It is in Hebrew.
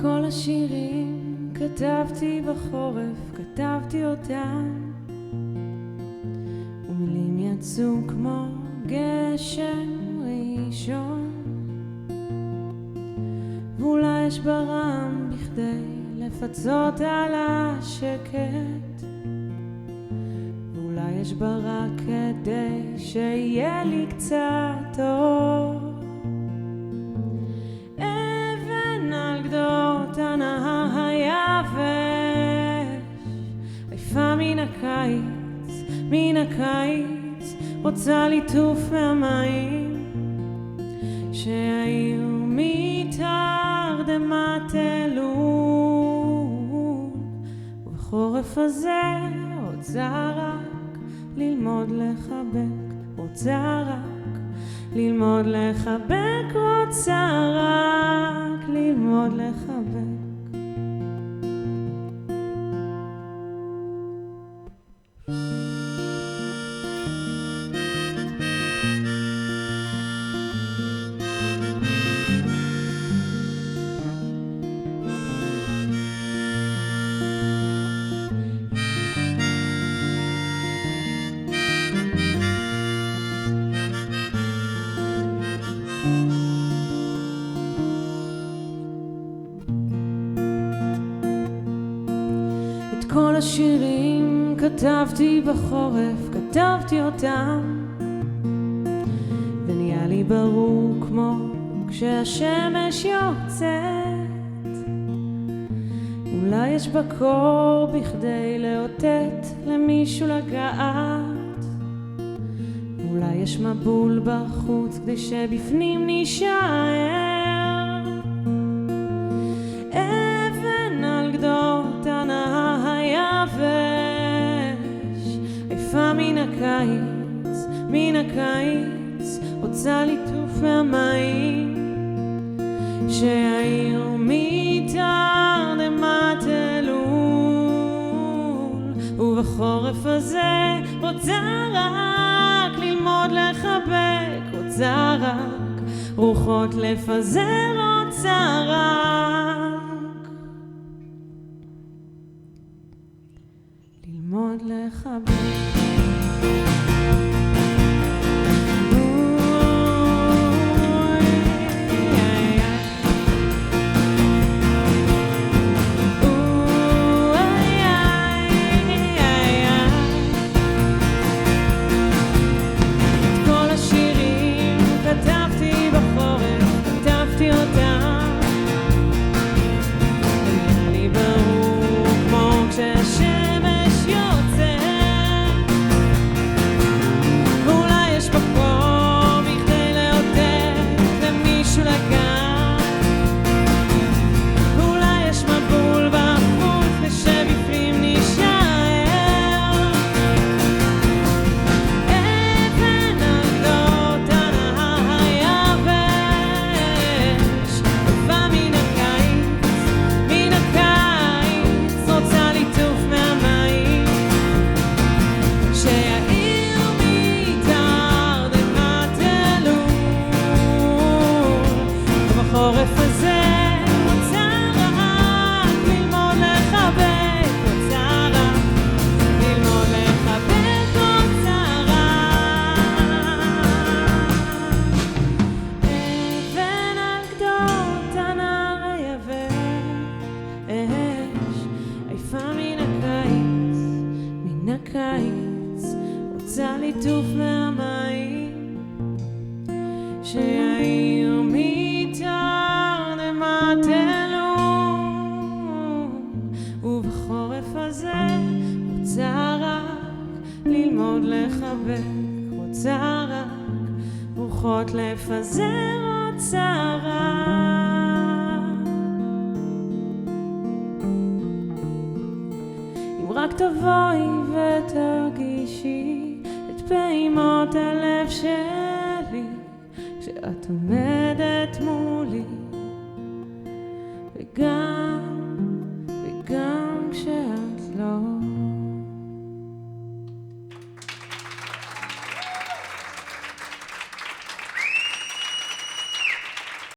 כל השירים כתבתי בחורף, כתבתי אותם, ומילים יצאו כמו גשם ראשון, ואולי יש ברם בכדי לפצות על השקט, ואולי יש בה רק כדי שיהיה לי קצת אור. אבן על גדות הנהר היבש, עייפה מן הקיץ, רוצה ליטוף מהמים שהיו מתרדמת אלול, ובחורף הזה רוצה רק ללמוד לחבק, רוצה רק ללמוד לחבק, רוצה רק ללמוד לחבק. כל השירים כתבתי בחורף, כתבתי אותם, ונהיה לי ברור כמו כשהשמש יוצאת. אולי יש בקור בכדי לאותת למישהו לגעת, אולי יש מבול בחוץ כדי שבפנים נשאר. אבן על גדות הנהר היבש, עייפה מן הקיץ, רוצה ליטוף מהמים שהיו מתרדמת אלול, ובחורף הזה רוצה רק ללמוד לחבק, רוצה רק רוחות לפזר, רוצה רק ללמוד לחבק. בחורף הזה רוצה רק ללמוד לחבק, רוצה רק ללמוד לחבק, רוצה רק. אבן על גדות הנהר היבש, עייפה מן הקיץ, רוצה ליטוף מהמים שהיו מתרדמת אלול, ובחורף הזה רוצה רק ללמוד לחבק, רוצה רק רוחות לפזר, רוצה רק. אם רק תבואי ותרגישי את פעימות הלב שלי כשאת עומדת מול